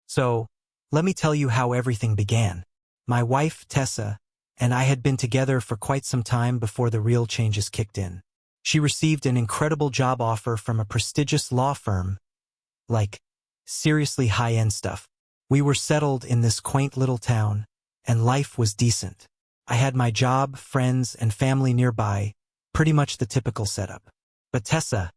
So, let me tell you how everything began. My wife, Tessa, and I had been together for quite some time before the real changes kicked in. She received an incredible job offer from a prestigious law firm, like, seriously high-end stuff. We were settled in this quaint little town, and life was decent. I had my job, friends, and family nearby, pretty much the typical setup. But Tessa,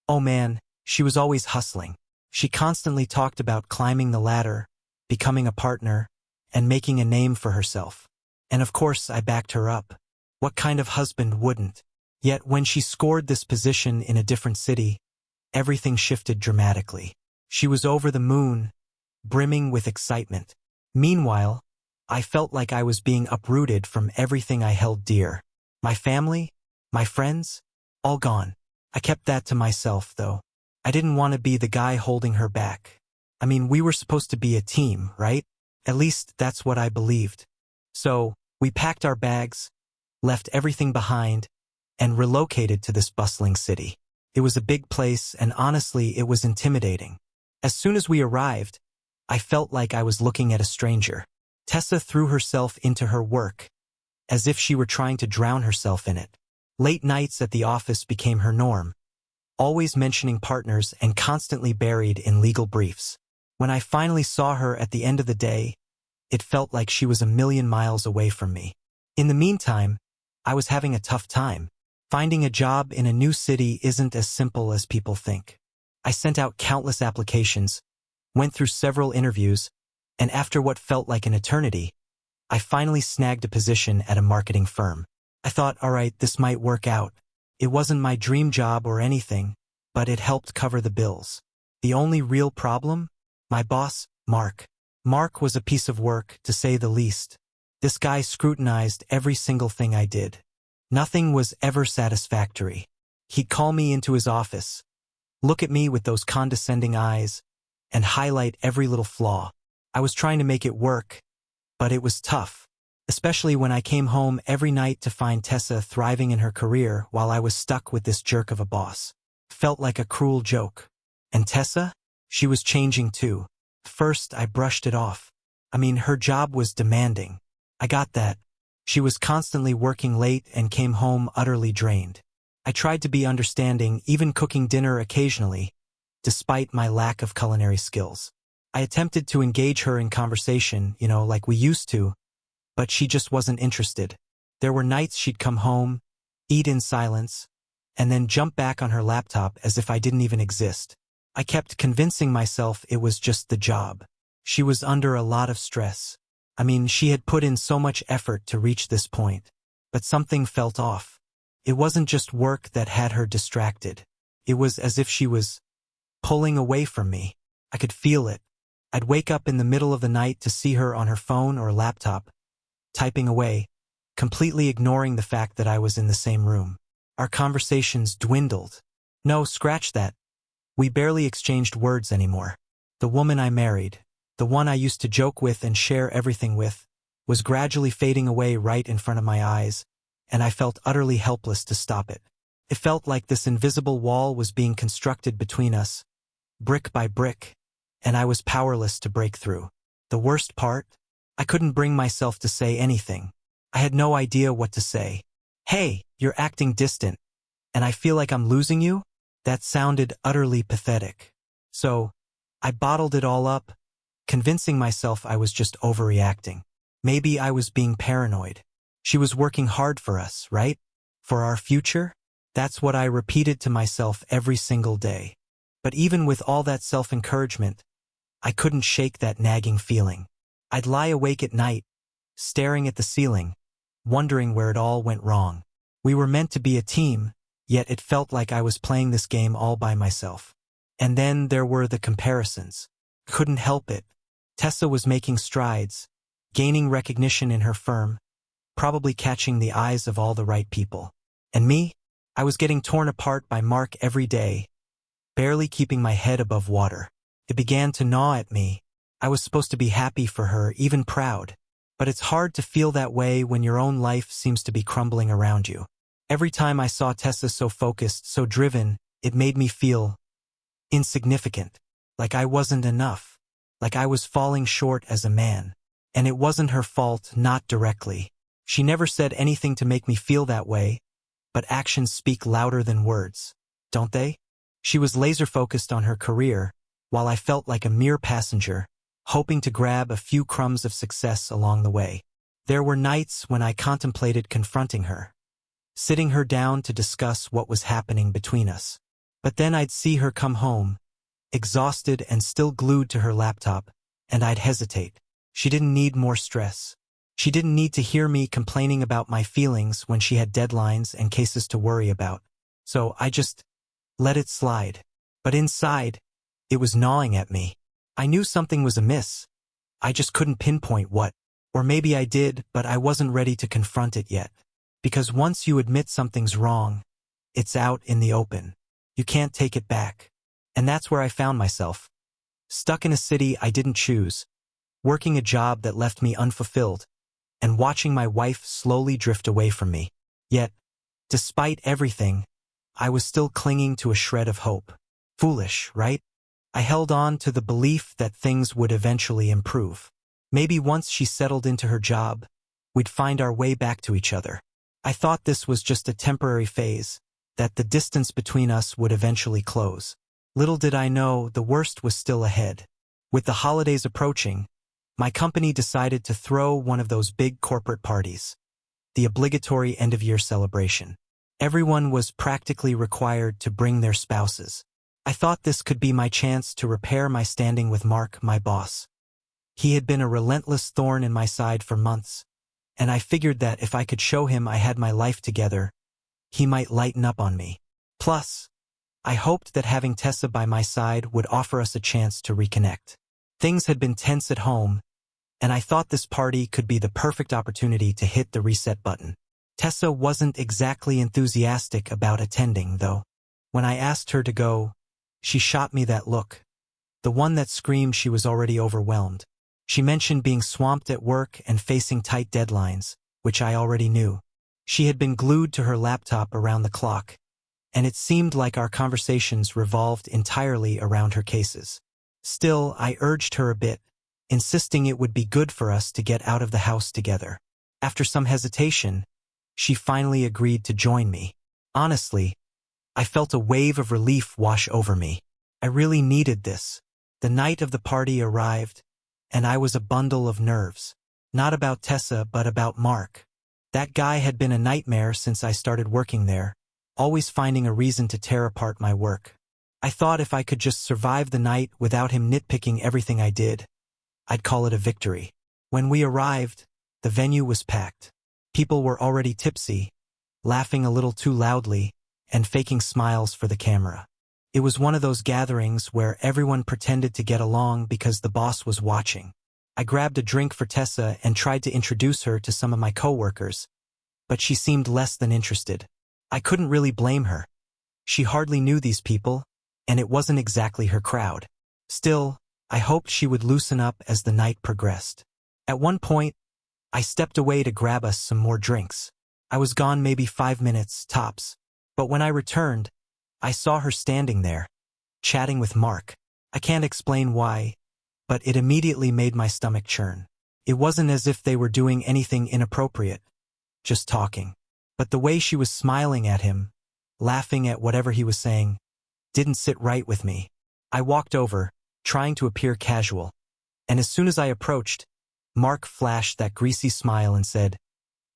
oh man, she was always hustling. She constantly talked about climbing the ladder, becoming a partner, and making a name for herself. And of course, I backed her up. What kind of husband wouldn't? Yet when she scored this position in a different city, everything shifted dramatically. She was over the moon, brimming with excitement. Meanwhile, I felt like I was being uprooted from everything I held dear. My family, my friends, all gone. I kept that to myself, though. I didn't want to be the guy holding her back. I mean, we were supposed to be a team, right? At least that's what I believed. So, we packed our bags, left everything behind, and relocated to this bustling city. It was a big place, and honestly, it was intimidating. As soon as we arrived, I felt like I was looking at a stranger. Tessa threw herself into her work, as if she were trying to drown herself in it. Late nights at the office became her norm, always mentioning partners and constantly buried in legal briefs. When I finally saw her at the end of the day, it felt like she was a million miles away from me. In the meantime, I was having a tough time. Finding a job in a new city isn't as simple as people think. I sent out countless applications, went through several interviews, and after what felt like an eternity, I finally snagged a position at a marketing firm. I thought, all right, this might work out. It wasn't my dream job or anything, but it helped cover the bills. The only real problem? My boss, Mark. Mark was a piece of work, to say the least. This guy scrutinized every single thing I did. Nothing was ever satisfactory. He'd call me into his office, look at me with those condescending eyes, and highlight every little flaw. I was trying to make it work, but it was tough, especially when I came home every night to find Tessa thriving in her career while I was stuck with this jerk of a boss. Felt like a cruel joke. And Tessa? She was changing too. First, I brushed it off. I mean, her job was demanding. I got that. She was constantly working late and came home utterly drained. I tried to be understanding, even cooking dinner occasionally, despite my lack of culinary skills. I attempted to engage her in conversation, like we used to, but she just wasn't interested. There were nights she'd come home, eat in silence, and then jump back on her laptop as if I didn't even exist. I kept convincing myself it was just the job. She was under a lot of stress. I mean, she had put in so much effort to reach this point, but something felt off. It wasn't just work that had her distracted. It was as if she was pulling away from me. I could feel it. I'd wake up in the middle of the night to see her on her phone or laptop, typing away, completely ignoring the fact that I was in the same room. Our conversations dwindled. No, scratch that. We barely exchanged words anymore. The woman I married, the one I used to joke with and share everything with, was gradually fading away right in front of my eyes, and I felt utterly helpless to stop it. It felt like this invisible wall was being constructed between us, brick by brick, and I was powerless to break through. The worst part? I couldn't bring myself to say anything. I had no idea what to say. Hey, you're acting distant, and I feel like I'm losing you? That sounded utterly pathetic. So, I bottled it all up, convincing myself I was just overreacting. Maybe I was being paranoid. She was working hard for us, right? For our future? That's what I repeated to myself every single day. But even with all that self-encouragement, I couldn't shake that nagging feeling. I'd lie awake at night, staring at the ceiling, wondering where it all went wrong. We were meant to be a team, yet it felt like I was playing this game all by myself. And then there were the comparisons. Couldn't help it. Tessa was making strides, gaining recognition in her firm, probably catching the eyes of all the right people. And me? I was getting torn apart by Mark every day, barely keeping my head above water. It began to gnaw at me. I was supposed to be happy for her, even proud. But it's hard to feel that way when your own life seems to be crumbling around you. Every time I saw Tessa so focused, so driven, it made me feel insignificant, like I wasn't enough. like I was falling short as a man. And it wasn't her fault, not directly. She never said anything to make me feel that way, but actions speak louder than words, don't they? She was laser-focused on her career, while I felt like a mere passenger, hoping to grab a few crumbs of success along the way. There were nights when I contemplated confronting her, sitting her down to discuss what was happening between us. But then I'd see her come home, exhausted and still glued to her laptop, and I'd hesitate. She didn't need more stress. She didn't need to hear me complaining about my feelings when she had deadlines and cases to worry about. So I just let it slide. But inside, it was gnawing at me. I knew something was amiss. I just couldn't pinpoint what. Or maybe I did, but I wasn't ready to confront it yet. Because once you admit something's wrong, it's out in the open. You can't take it back. And that's where I found myself. Stuck in a city I didn't choose, working a job that left me unfulfilled, and watching my wife slowly drift away from me. Yet, despite everything, I was still clinging to a shred of hope. Foolish, right? I held on to the belief that things would eventually improve. Maybe once she settled into her job, we'd find our way back to each other. I thought this was just a temporary phase, that the distance between us would eventually close. Little did I know the worst was still ahead. With the holidays approaching, my company decided to throw one of those big corporate parties, the obligatory end-of-year celebration. Everyone was practically required to bring their spouses. I thought this could be my chance to repair my standing with Mark, my boss. He had been a relentless thorn in my side for months, and I figured that if I could show him I had my life together, he might lighten up on me. Plus, I hoped that having Tessa by my side would offer us a chance to reconnect. Things had been tense at home, and I thought this party could be the perfect opportunity to hit the reset button. Tessa wasn't exactly enthusiastic about attending, though. When I asked her to go, she shot me that look, the one that screamed she was already overwhelmed. She mentioned being swamped at work and facing tight deadlines, which I already knew. She had been glued to her laptop around the clock, and it seemed like our conversations revolved entirely around her cases. Still, I urged her a bit, insisting it would be good for us to get out of the house together. After some hesitation, she finally agreed to join me. Honestly, I felt a wave of relief wash over me. I really needed this. The night of the party arrived, and I was a bundle of nerves. Not about Tessa, but about Mark. That guy had been a nightmare since I started working there, always finding a reason to tear apart my work. I thought if I could just survive the night without him nitpicking everything I did, I'd call it a victory. When we arrived, the venue was packed. People were already tipsy, laughing a little too loudly, and faking smiles for the camera. It was one of those gatherings where everyone pretended to get along because the boss was watching. I grabbed a drink for Tessa and tried to introduce her to some of my coworkers, but she seemed less than interested. I couldn't really blame her. She hardly knew these people, and it wasn't exactly her crowd. Still, I hoped she would loosen up as the night progressed. At one point, I stepped away to grab us some more drinks. I was gone maybe 5 minutes, tops. But when I returned, I saw her standing there, chatting with Mark. I can't explain why, but it immediately made my stomach churn. It wasn't as if they were doing anything inappropriate, just talking. But the way she was smiling at him, laughing at whatever he was saying, didn't sit right with me. I walked over, trying to appear casual, and as soon as I approached, Mark flashed that greasy smile and said,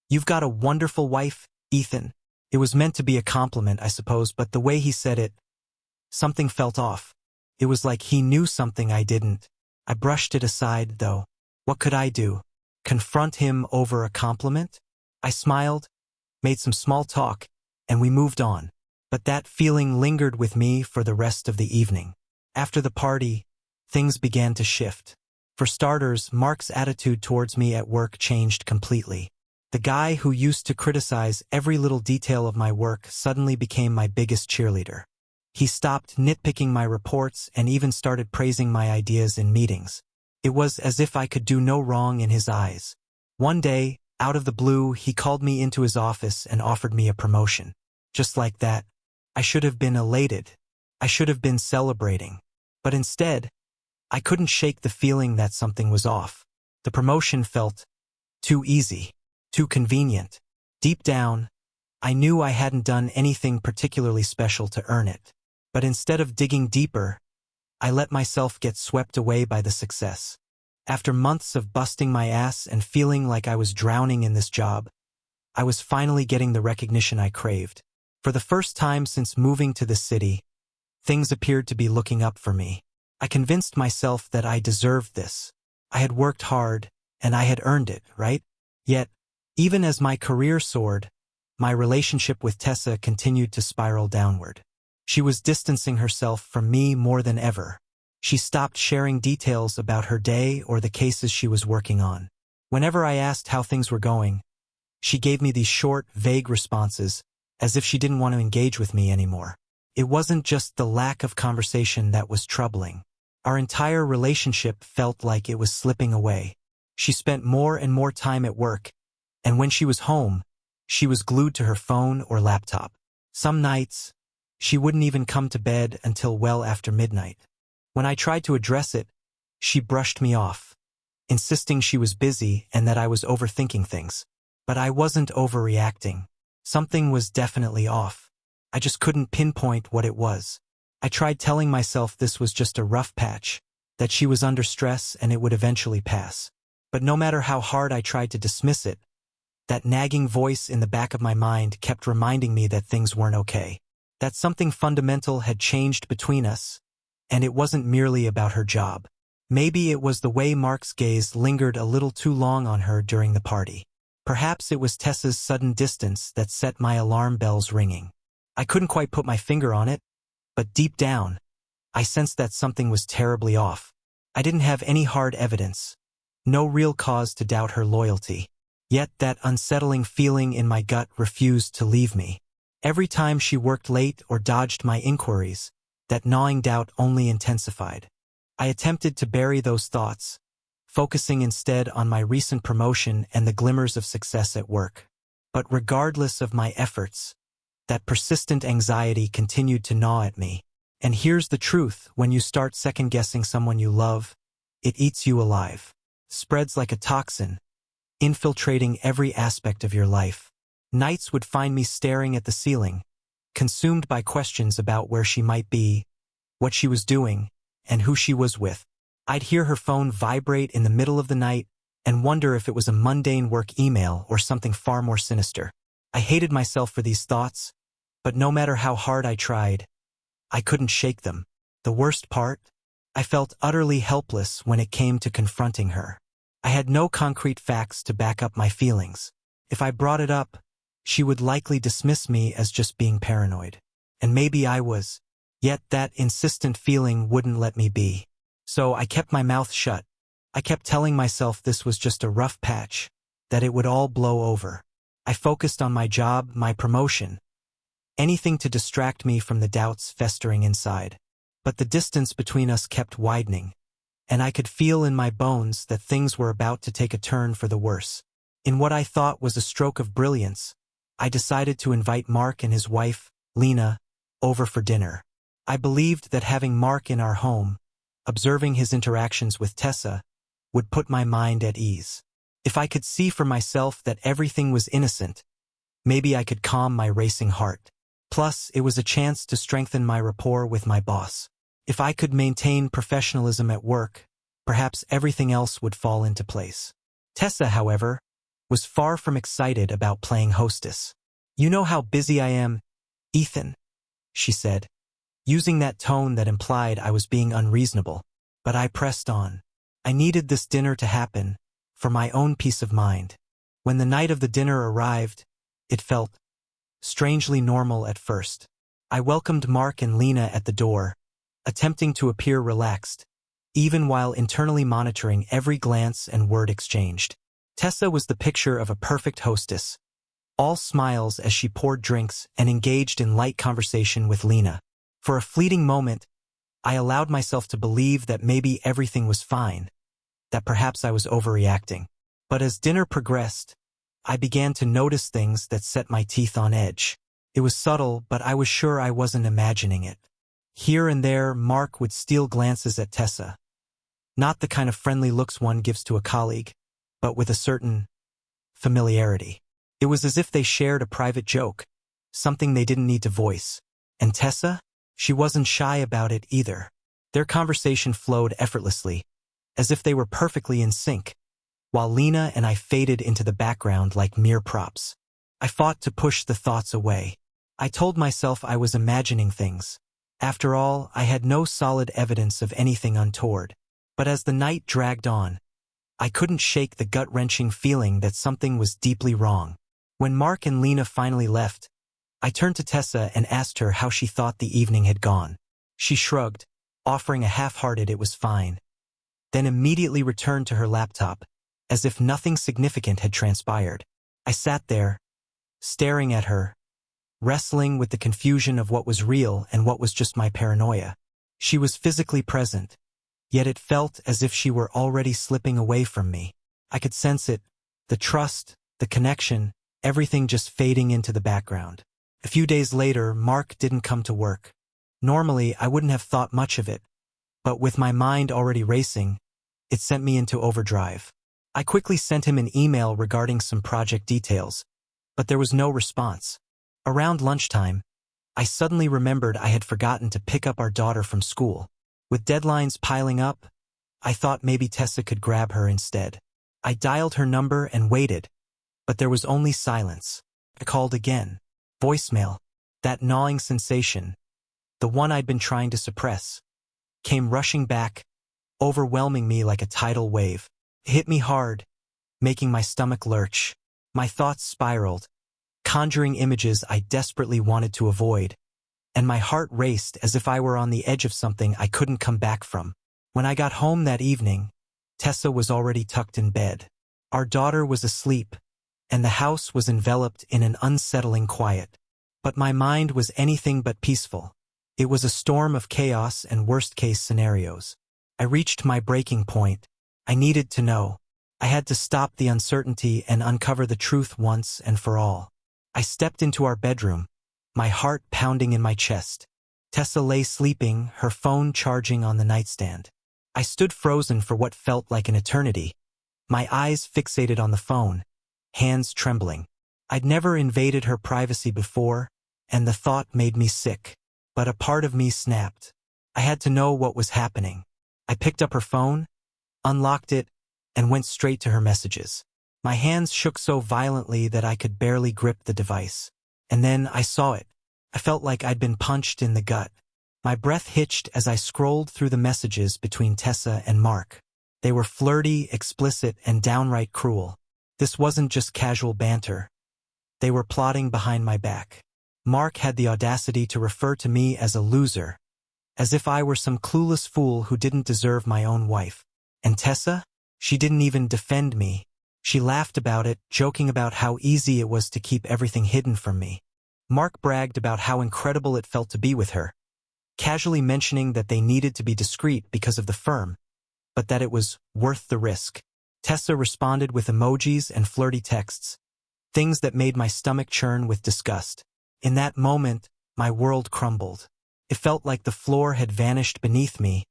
"You've got a wonderful wife, Ethan." It was meant to be a compliment, I suppose, but the way he said it, something felt off. It was like he knew something I didn't. I brushed it aside, though. What could I do? Confront him over a compliment? I smiled, made some small talk, and we moved on. But that feeling lingered with me for the rest of the evening. After the party, things began to shift. For starters, Mark's attitude towards me at work changed completely. The guy who used to criticize every little detail of my work suddenly became my biggest cheerleader. He stopped nitpicking my reports and even started praising my ideas in meetings. It was as if I could do no wrong in his eyes. One day, out of the blue, he called me into his office and offered me a promotion. Just like that, I should have been elated. I should have been celebrating. But instead, I couldn't shake the feeling that something was off. The promotion felt too easy, too convenient. Deep down, I knew I hadn't done anything particularly special to earn it. But instead of digging deeper, I let myself get swept away by the success. After months of busting my ass and feeling like I was drowning in this job, I was finally getting the recognition I craved. For the first time since moving to the city, things appeared to be looking up for me. I convinced myself that I deserved this. I had worked hard, and I had earned it, right? Yet, even as my career soared, my relationship with Tessa continued to spiral downward. She was distancing herself from me more than ever. She stopped sharing details about her day or the cases she was working on. Whenever I asked how things were going, she gave me these short, vague responses, as if she didn't want to engage with me anymore. It wasn't just the lack of conversation that was troubling. Our entire relationship felt like it was slipping away. She spent more and more time at work, and when she was home, she was glued to her phone or laptop. Some nights, she wouldn't even come to bed until well after midnight. When I tried to address it, she brushed me off, insisting she was busy and that I was overthinking things. But I wasn't overreacting. Something was definitely off. I just couldn't pinpoint what it was. I tried telling myself this was just a rough patch, that she was under stress and it would eventually pass. But no matter how hard I tried to dismiss it, that nagging voice in the back of my mind kept reminding me that things weren't okay, that something fundamental had changed between us, and it wasn't merely about her job. Maybe it was the way Mark's gaze lingered a little too long on her during the party. Perhaps it was Tessa's sudden distance that set my alarm bells ringing. I couldn't quite put my finger on it, but deep down, I sensed that something was terribly off. I didn't have any hard evidence, no real cause to doubt her loyalty. Yet that unsettling feeling in my gut refused to leave me. Every time she worked late or dodged my inquiries, that gnawing doubt only intensified. I attempted to bury those thoughts, focusing instead on my recent promotion and the glimmers of success at work. But regardless of my efforts, that persistent anxiety continued to gnaw at me. And here's the truth: when you start second-guessing someone you love, it eats you alive. Spreads like a toxin, infiltrating every aspect of your life. Nights would find me staring at the ceiling, consumed by questions about where she might be, what she was doing, and who she was with. I'd hear her phone vibrate in the middle of the night and wonder if it was a mundane work email or something far more sinister. I hated myself for these thoughts, but no matter how hard I tried, I couldn't shake them. The worst part? I felt utterly helpless when it came to confronting her. I had no concrete facts to back up my feelings. If I brought it up, she would likely dismiss me as just being paranoid. And maybe I was. Yet that insistent feeling wouldn't let me be. So I kept my mouth shut. I kept telling myself this was just a rough patch, that it would all blow over. I focused on my job, my promotion, anything to distract me from the doubts festering inside. But the distance between us kept widening, and I could feel in my bones that things were about to take a turn for the worse. In what I thought was a stroke of brilliance, I decided to invite Mark and his wife, Lena, over for dinner. I believed that having Mark in our home, observing his interactions with Tessa, would put my mind at ease. If I could see for myself that everything was innocent, maybe I could calm my racing heart. Plus, it was a chance to strengthen my rapport with my boss. If I could maintain professionalism at work, perhaps everything else would fall into place. Tessa, however, was far from excited about playing hostess. "You know how busy I am, Ethan," she said, using that tone that implied I was being unreasonable. But I pressed on. I needed this dinner to happen, for my own peace of mind. When the night of the dinner arrived, it felt strangely normal at first. I welcomed Mark and Lena at the door, attempting to appear relaxed, even while internally monitoring every glance and word exchanged. Tessa was the picture of a perfect hostess, all smiles as she poured drinks and engaged in light conversation with Lena. For a fleeting moment, I allowed myself to believe that maybe everything was fine, that perhaps I was overreacting. But as dinner progressed, I began to notice things that set my teeth on edge. It was subtle, but I was sure I wasn't imagining it. Here and there, Mark would steal glances at Tessa, Not the kind of friendly looks one gives to a colleague, but with a certain familiarity. It was as if they shared a private joke, something they didn't need to voice. And Tessa? She wasn't shy about it either. Their conversation flowed effortlessly, as if they were perfectly in sync, while Lena and I faded into the background like mere props. I fought to push the thoughts away. I told myself I was imagining things. After all, I had no solid evidence of anything untoward. But as the night dragged on, I couldn't shake the gut-wrenching feeling that something was deeply wrong. When Mark and Lena finally left, I turned to Tessa and asked her how she thought the evening had gone. She shrugged, offering a half-hearted "it was fine," then immediately returned to her laptop, as if nothing significant had transpired. I sat there, staring at her, wrestling with the confusion of what was real and what was just my paranoia. She was physically present, yet it felt as if she were already slipping away from me. I could sense it, the trust, the connection, everything just fading into the background. A few days later, Mark didn't come to work. Normally, I wouldn't have thought much of it, but with my mind already racing, it sent me into overdrive. I quickly sent him an email regarding some project details, but there was no response. Around lunchtime, I suddenly remembered I had forgotten to pick up our daughter from school. With deadlines piling up, I thought maybe Tessa could grab her instead. I dialed her number and waited, but there was only silence. I called again. Voicemail. That gnawing sensation, the one I'd been trying to suppress, came rushing back, overwhelming me like a tidal wave. It hit me hard, making my stomach lurch. My thoughts spiraled, conjuring images I desperately wanted to avoid, and my heart raced as if I were on the edge of something I couldn't come back from. When I got home that evening, Tessa was already tucked in bed. Our daughter was asleep, and the house was enveloped in an unsettling quiet. But my mind was anything but peaceful. It was a storm of chaos and worst-case scenarios. I reached my breaking point. I needed to know. I had to stop the uncertainty and uncover the truth once and for all. I stepped into our bedroom, my heart pounding in my chest. Tessa lay sleeping, her phone charging on the nightstand. I stood frozen for what felt like an eternity, my eyes fixated on the phone, hands trembling. I'd never invaded her privacy before, and the thought made me sick. But a part of me snapped. I had to know what was happening. I picked up her phone, unlocked it, and went straight to her messages. My hands shook so violently that I could barely grip the device. And then I saw it. I felt like I'd been punched in the gut. My breath hitched as I scrolled through the messages between Tessa and Mark. They were flirty, explicit, and downright cruel. This wasn't just casual banter. They were plotting behind my back. Mark had the audacity to refer to me as a loser, as if I were some clueless fool who didn't deserve my own wife. And Tessa? She didn't even defend me. She laughed about it, joking about how easy it was to keep everything hidden from me. Mark bragged about how incredible it felt to be with her, casually mentioning that they needed to be discreet because of the firm, but that it was worth the risk. Tessa responded with emojis and flirty texts, things that made my stomach churn with disgust. In that moment, my world crumbled. It felt like the floor had vanished beneath me,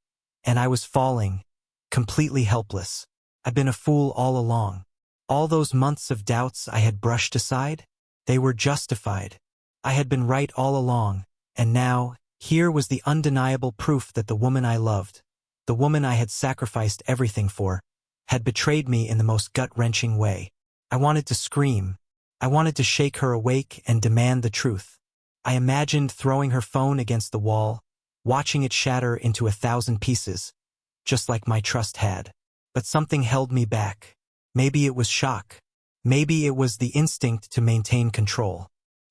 and I was falling, completely helpless. I'd been a fool all along. All those months of doubts I had brushed aside, they were justified. I had been right all along, and now, here was the undeniable proof that the woman I loved, the woman I had sacrificed everything for, had betrayed me in the most gut-wrenching way. I wanted to scream. I wanted to shake her awake and demand the truth. I imagined throwing her phone against the wall, watching it shatter into 1,000 pieces, just like my trust had. But something held me back. Maybe it was shock. Maybe it was the instinct to maintain control.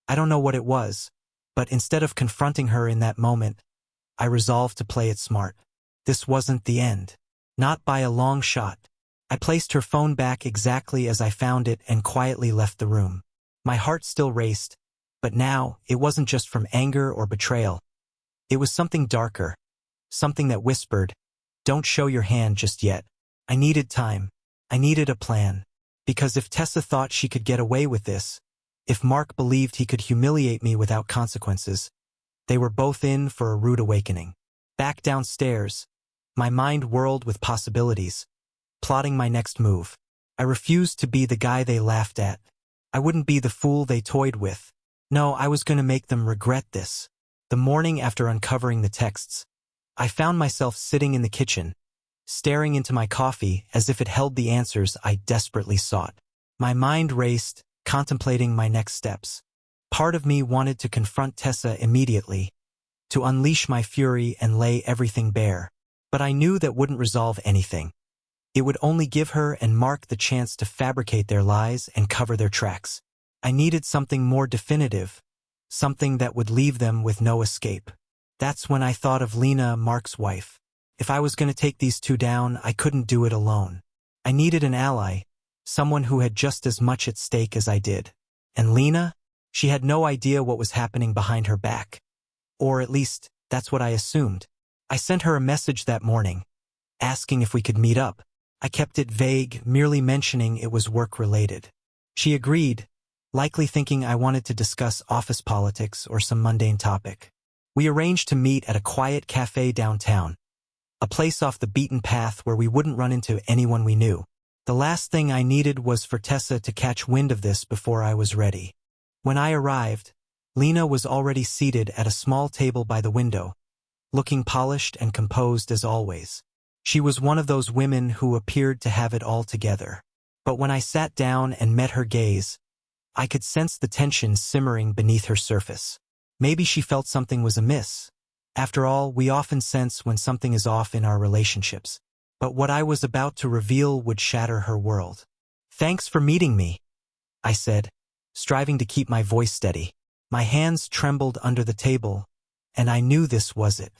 I don't know what it was, but instead of confronting her in that moment, I resolved to play it smart. This wasn't the end. Not by a long shot. I placed her phone back exactly as I found it and quietly left the room. My heart still raced, but now it wasn't just from anger or betrayal. It was something darker, something that whispered, "Don't show your hand just yet." I needed time. I needed a plan. Because if Tessa thought she could get away with this, if Mark believed he could humiliate me without consequences, they were both in for a rude awakening. Back downstairs, My mind whirled with possibilities, plotting my next move. I refused to be the guy they laughed at. I wouldn't be the fool they toyed with. No, I was going to make them regret this. The morning after uncovering the texts, I found myself sitting in the kitchen, staring into my coffee as if it held the answers I desperately sought. My mind raced, contemplating my next steps. Part of me wanted to confront Tessa immediately, to unleash my fury and lay everything bare. But I knew that wouldn't resolve anything. It would only give her and Mark the chance to fabricate their lies and cover their tracks. I needed something more definitive, something that would leave them with no escape. That's when I thought of Lena, Mark's wife. If I was going to take these two down, I couldn't do it alone. I needed an ally, someone who had just as much at stake as I did. And Lena? She had no idea what was happening behind her back. Or at least, that's what I assumed. I sent her a message that morning, asking if we could meet up. I kept it vague, merely mentioning it was work-related. She agreed, likely thinking I wanted to discuss office politics or some mundane topic. We arranged to meet at a quiet cafe downtown, a place off the beaten path where we wouldn't run into anyone we knew. The last thing I needed was for Tessa to catch wind of this before I was ready. When I arrived, Lena was already seated at a small table by the window, looking polished and composed as always. She was one of those women who appeared to have it all together. But when I sat down and met her gaze, I could sense the tension simmering beneath her surface. Maybe she felt something was amiss. After all, we often sense when something is off in our relationships. But what I was about to reveal would shatter her world. "Thanks for meeting me," I said, striving to keep my voice steady. My hands trembled under the table, and I knew this was it.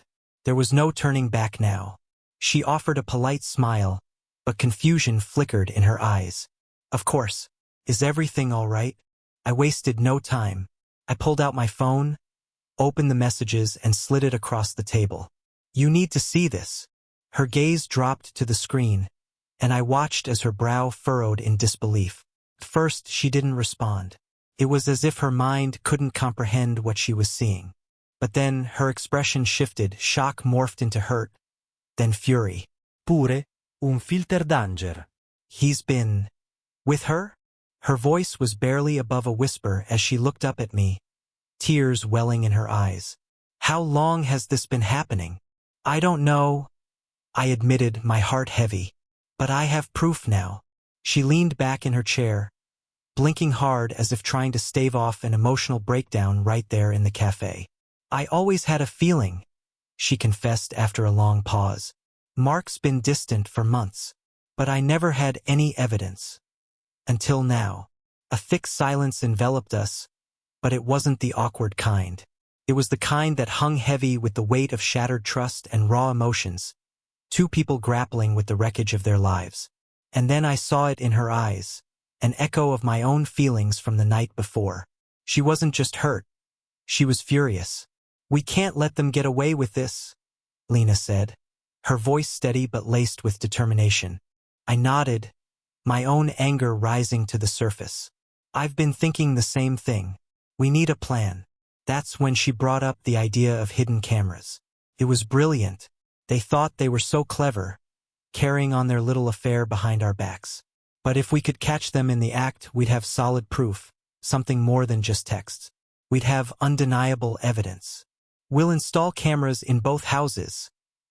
There was no turning back now. She offered a polite smile, but confusion flickered in her eyes. "Of course. Is everything all right?" I wasted no time. I pulled out my phone, opened the messages, and slid it across the table. "You need to see this." Her gaze dropped to the screen, and I watched as her brow furrowed in disbelief. At first, she didn't respond. It was as if her mind couldn't comprehend what she was seeing. But then her expression shifted, shock morphed into hurt, then fury. Pure, un filter danger. "He's been with her?" Her voice was barely above a whisper as she looked up at me, tears welling in her eyes. "How long has this been happening?" "I don't know," I admitted, my heart heavy. "But I have proof now." She leaned back in her chair, blinking hard as if trying to stave off an emotional breakdown right there in the cafe. "I always had a feeling," she confessed after a long pause. "Mark's been distant for months, but I never had any evidence. Until now." A thick silence enveloped us, but it wasn't the awkward kind. It was the kind that hung heavy with the weight of shattered trust and raw emotions, two people grappling with the wreckage of their lives. And then I saw it in her eyes, an echo of my own feelings from the night before. She wasn't just hurt. She was furious. "We can't let them get away with this," Lena said, her voice steady but laced with determination. I nodded, my own anger rising to the surface. "I've been thinking the same thing. We need a plan." That's when she brought up the idea of hidden cameras. It was brilliant. They thought they were so clever, carrying on their little affair behind our backs. But if we could catch them in the act, we'd have solid proof, something more than just texts. We'd have undeniable evidence. "We'll install cameras in both houses,"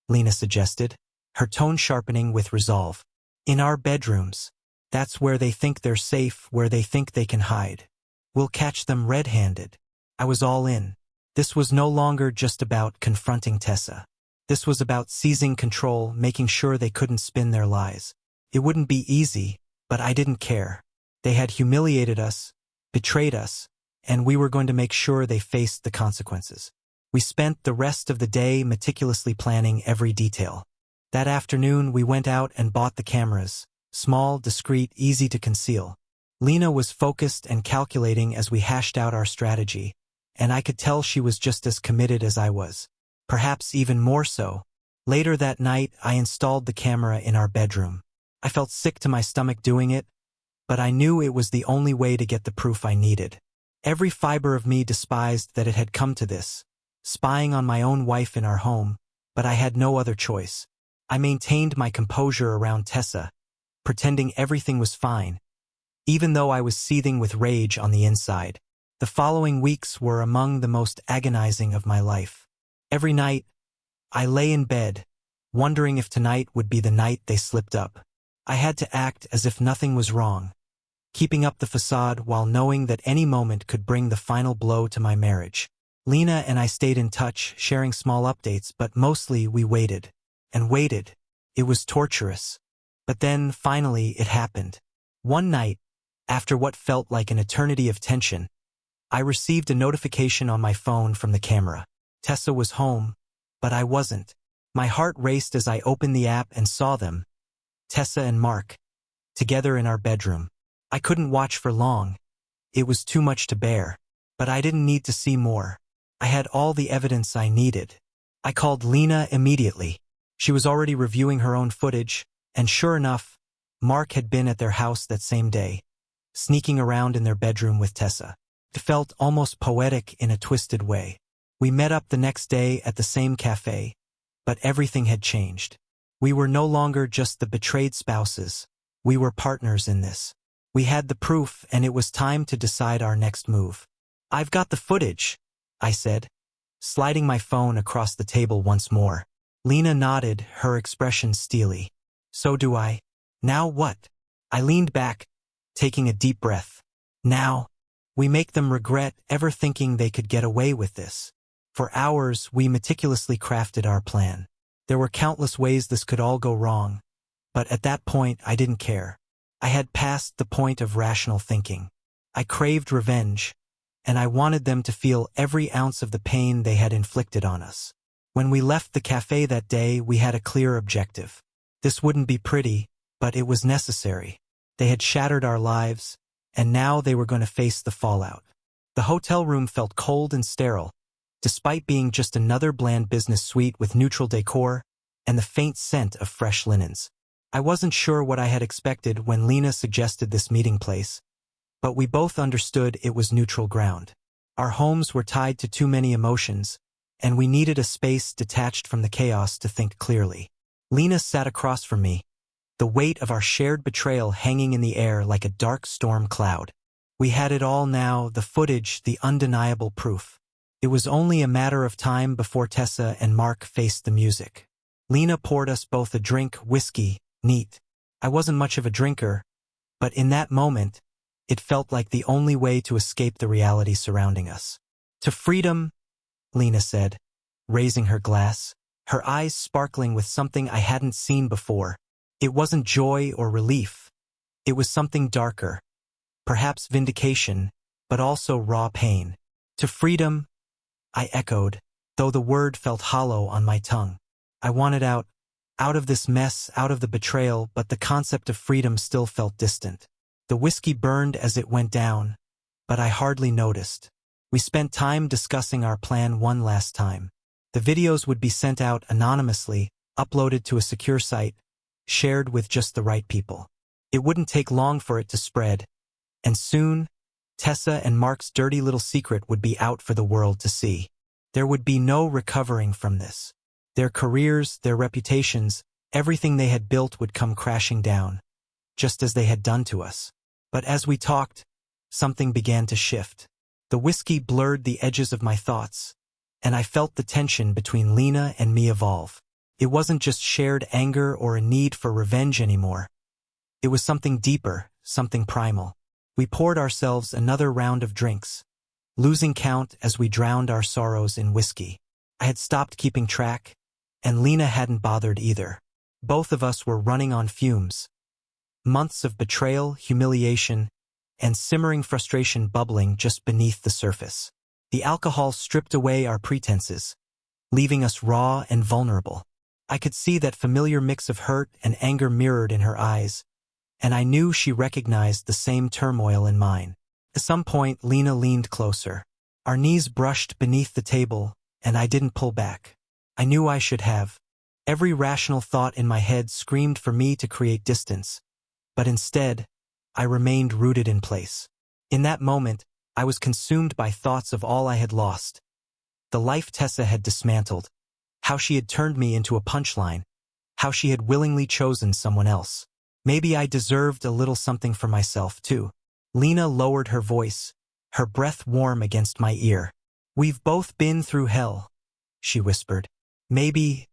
Lena suggested, her tone sharpening with resolve. "In our bedrooms. That's where they think they're safe, where they think they can hide. We'll catch them red-handed." I was all in. This was no longer just about confronting Tessa. This was about seizing control, making sure they couldn't spin their lies. It wouldn't be easy, but I didn't care. They had humiliated us, betrayed us, and we were going to make sure they faced the consequences. We spent the rest of the day meticulously planning every detail. That afternoon, we went out and bought the cameras, small, discreet, easy to conceal. Lena was focused and calculating as we hashed out our strategy, and I could tell she was just as committed as I was. Perhaps even more so. Later that night, I installed the camera in our bedroom. I felt sick to my stomach doing it, but I knew it was the only way to get the proof I needed. Every fiber of me despised that it had come to this, spying on my own wife in our home, but I had no other choice. I maintained my composure around Tessa, pretending everything was fine, even though I was seething with rage on the inside. The following weeks were among the most agonizing of my life. Every night, I lay in bed, wondering if tonight would be the night they slipped up. I had to act as if nothing was wrong, keeping up the facade while knowing that any moment could bring the final blow to my marriage. Lena and I stayed in touch, sharing small updates, but mostly we waited. And waited. It was torturous. But then, finally, it happened. One night, after what felt like an eternity of tension, I received a notification on my phone from the camera. Tessa was home, but I wasn't. My heart raced as I opened the app and saw them, Tessa and Mark, together in our bedroom. I couldn't watch for long. It was too much to bear. But I didn't need to see more. I had all the evidence I needed. I called Lena immediately. She was already reviewing her own footage, and sure enough, Mark had been at their house that same day, sneaking around in their bedroom with Tessa. It felt almost poetic in a twisted way. We met up the next day at the same cafe, but everything had changed. We were no longer just the betrayed spouses. We were partners in this. We had the proof, and it was time to decide our next move. "I've got the footage," I said, sliding my phone across the table once more. Lena nodded, her expression steely. "So do I. Now what?" I leaned back, taking a deep breath. "Now, we make them regret ever thinking they could get away with this." For hours, we meticulously crafted our plan. There were countless ways this could all go wrong, but at that point, I didn't care. I had passed the point of rational thinking. I craved revenge, and I wanted them to feel every ounce of the pain they had inflicted on us. When we left the cafe that day, we had a clear objective. This wouldn't be pretty, but it was necessary. They had shattered our lives, and now they were going to face the fallout. The hotel room felt cold and sterile, despite being just another bland business suite with neutral decor and the faint scent of fresh linens. I wasn't sure what I had expected when Lena suggested this meeting place, but we both understood it was neutral ground. Our homes were tied to too many emotions, and we needed a space detached from the chaos to think clearly. Lena sat across from me, the weight of our shared betrayal hanging in the air like a dark storm cloud. We had it all now, the footage, the undeniable proof. It was only a matter of time before Tessa and Mark faced the music. Lena poured us both a drink, whiskey, neat. I wasn't much of a drinker, but in that moment, it felt like the only way to escape the reality surrounding us. "To freedom," Lena said, raising her glass, her eyes sparkling with something I hadn't seen before. It wasn't joy or relief. It was something darker, perhaps vindication, but also raw pain. "To freedom," I echoed, though the word felt hollow on my tongue. I wanted out of this mess, out of the betrayal, but the concept of freedom still felt distant. The whiskey burned as it went down, but I hardly noticed. We spent time discussing our plan one last time. The videos would be sent out anonymously, uploaded to a secure site, shared with just the right people. It wouldn't take long for it to spread, and soon, Tessa and Mark's dirty little secret would be out for the world to see. There would be no recovering from this. Their careers, their reputations, everything they had built would come crashing down, just as they had done to us. But as we talked, something began to shift. The whiskey blurred the edges of my thoughts, and I felt the tension between Lena and me evolve. It wasn't just shared anger or a need for revenge anymore. It was something deeper, something primal. We poured ourselves another round of drinks, losing count as we drowned our sorrows in whiskey. I had stopped keeping track, and Lena hadn't bothered either. Both of us were running on fumes. Months of betrayal, humiliation, and simmering frustration bubbling just beneath the surface. The alcohol stripped away our pretenses, leaving us raw and vulnerable. I could see that familiar mix of hurt and anger mirrored in her eyes, and I knew she recognized the same turmoil in mine. At some point, Lena leaned closer. Our knees brushed beneath the table, and I didn't pull back. I knew I should have. Every rational thought in my head screamed for me to create distance, but instead, I remained rooted in place. In that moment, I was consumed by thoughts of all I had lost. The life Tessa had dismantled, how she had turned me into a punchline, how she had willingly chosen someone else. Maybe I deserved a little something for myself, too. Lena lowered her voice, her breath warm against my ear. We've both been through hell, she whispered. Maybe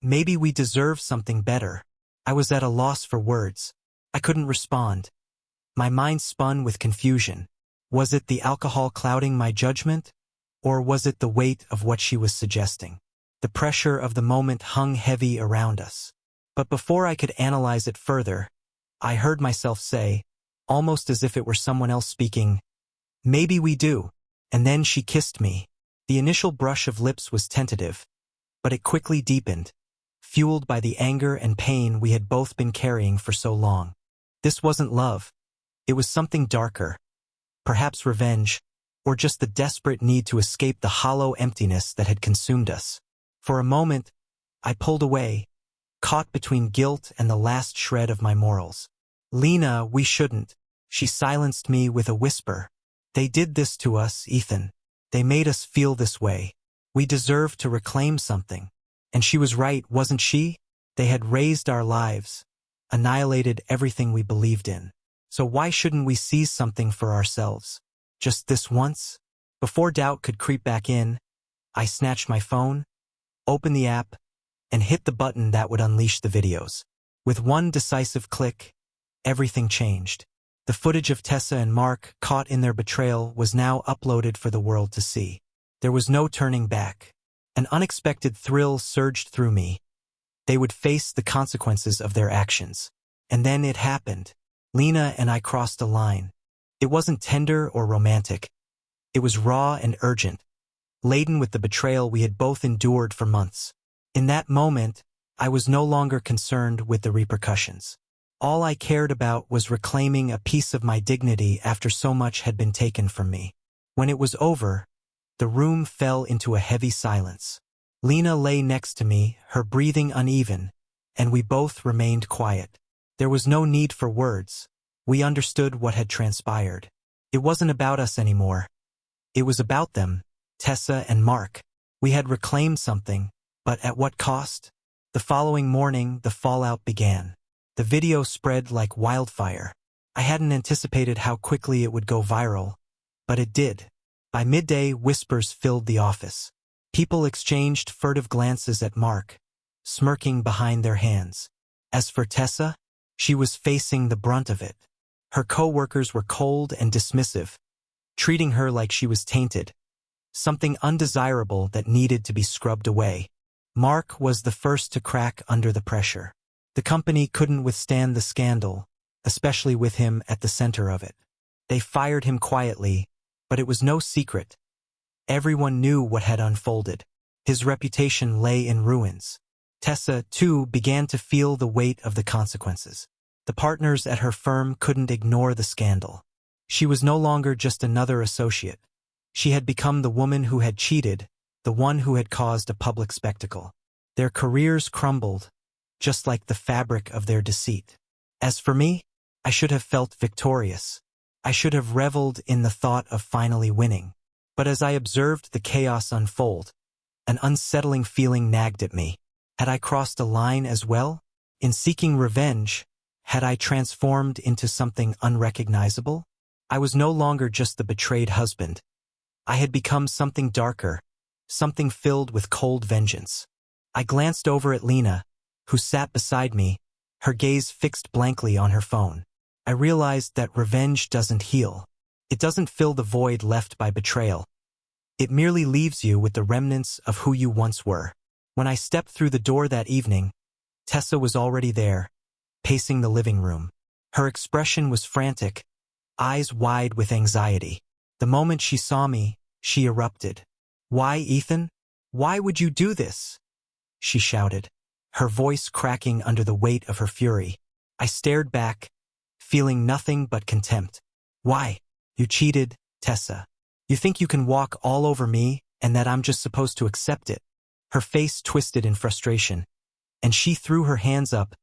we deserve something better. I was at a loss for words. I couldn't respond. My mind spun with confusion. Was it the alcohol clouding my judgment? Or was it the weight of what she was suggesting? The pressure of the moment hung heavy around us. But before I could analyze it further, I heard myself say, almost as if it were someone else speaking, maybe we do. And then she kissed me. The initial brush of lips was tentative, but it quickly deepened, fueled by the anger and pain we had both been carrying for so long. This wasn't love. It was something darker. Perhaps revenge, or just the desperate need to escape the hollow emptiness that had consumed us. For a moment, I pulled away, caught between guilt and the last shred of my morals. Lena, we shouldn't. She silenced me with a whisper. They did this to us, Ethan. They made us feel this way. We deserve to reclaim something. And she was right, wasn't she? They had razed our lives, annihilated everything we believed in. So why shouldn't we seize something for ourselves? Just this once? Before doubt could creep back in, I snatched my phone, opened the app, and hit the button that would unleash the videos. With one decisive click, everything changed. The footage of Tessa and Mark, caught in their betrayal, was now uploaded for the world to see. There was no turning back. An unexpected thrill surged through me. They would face the consequences of their actions. And then it happened. Lena and I crossed a line. It wasn't tender or romantic. It was raw and urgent, laden with the betrayal we had both endured for months. In that moment, I was no longer concerned with the repercussions. All I cared about was reclaiming a piece of my dignity after so much had been taken from me. When it was over, the room fell into a heavy silence. Lena lay next to me, her breathing uneven, and we both remained quiet. There was no need for words. We understood what had transpired. It wasn't about us anymore. It was about them, Tessa and Mark. We had reclaimed something, but at what cost? The following morning, the fallout began. The video spread like wildfire. I hadn't anticipated how quickly it would go viral, but it did. By midday, whispers filled the office. People exchanged furtive glances at Mark, smirking behind their hands. As for Tessa, she was facing the brunt of it. Her co-workers were cold and dismissive, treating her like she was tainted, something undesirable that needed to be scrubbed away. Mark was the first to crack under the pressure. The company couldn't withstand the scandal, especially with him at the center of it. They fired him quietly, but it was no secret. Everyone knew what had unfolded. His reputation lay in ruins. Tessa, too, began to feel the weight of the consequences. The partners at her firm couldn't ignore the scandal. She was no longer just another associate. She had become the woman who had cheated, the one who had caused a public spectacle. Their careers crumbled, just like the fabric of their deceit. As for me, I should have felt victorious. I should have reveled in the thought of finally winning. But as I observed the chaos unfold, an unsettling feeling nagged at me. Had I crossed a line as well? In seeking revenge, had I transformed into something unrecognizable? I was no longer just the betrayed husband. I had become something darker, something filled with cold vengeance. I glanced over at Lena, who sat beside me, her gaze fixed blankly on her phone. I realized that revenge doesn't heal. It doesn't fill the void left by betrayal. It merely leaves you with the remnants of who you once were. When I stepped through the door that evening, Tessa was already there, pacing the living room. Her expression was frantic, eyes wide with anxiety. The moment she saw me, she erupted. "Why, Ethan? Why would you do this?" she shouted, her voice cracking under the weight of her fury. I stared back, feeling nothing but contempt. "Why? You cheated, Tessa. You think you can walk all over me and that I'm just supposed to accept it?" Her face twisted in frustration, and she threw her hands up,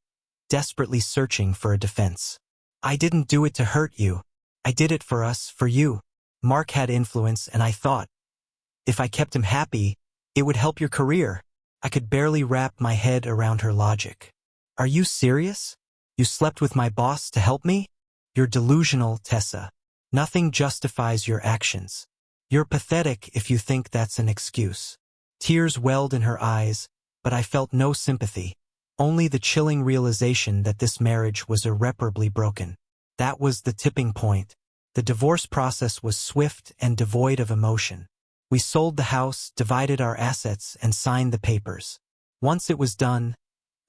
desperately searching for a defense. "I didn't do it to hurt you. I did it for us, for you. Mark had influence, and I thought, if I kept him happy, it would help your career. I could barely wrap my head around her logic. Are you serious? You slept with my boss to help me? You're delusional, Tessa. Nothing justifies your actions. You're pathetic if you think that's an excuse. Tears welled in her eyes, but I felt no sympathy, only the chilling realization that this marriage was irreparably broken. That was the tipping point. The divorce process was swift and devoid of emotion. We sold the house, divided our assets, and signed the papers. Once it was done,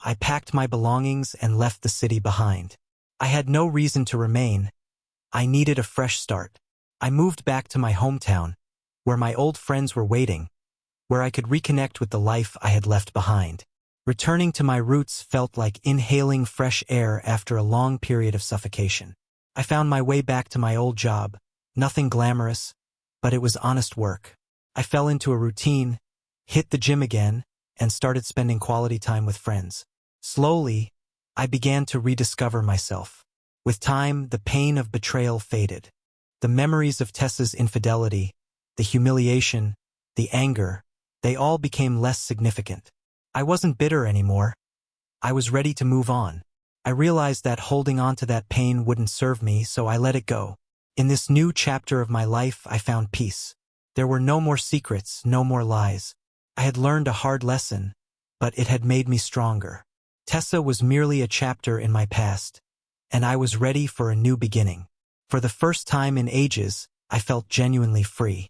I packed my belongings and left the city behind. I had no reason to remain. I needed a fresh start. I moved back to my hometown, where my old friends were waiting, where I could reconnect with the life I had left behind. Returning to my roots felt like inhaling fresh air after a long period of suffocation. I found my way back to my old job, nothing glamorous, but it was honest work. I fell into a routine, hit the gym again, and started spending quality time with friends. Slowly, I began to rediscover myself. With time, the pain of betrayal faded. The memories of Tessa's infidelity, the humiliation, the anger, they all became less significant. I wasn't bitter anymore. I was ready to move on. I realized that holding on to that pain wouldn't serve me, so I let it go. In this new chapter of my life, I found peace. There were no more secrets, no more lies. I had learned a hard lesson, but it had made me stronger. Tessa was merely a chapter in my past, and I was ready for a new beginning. For the first time in ages, I felt genuinely free.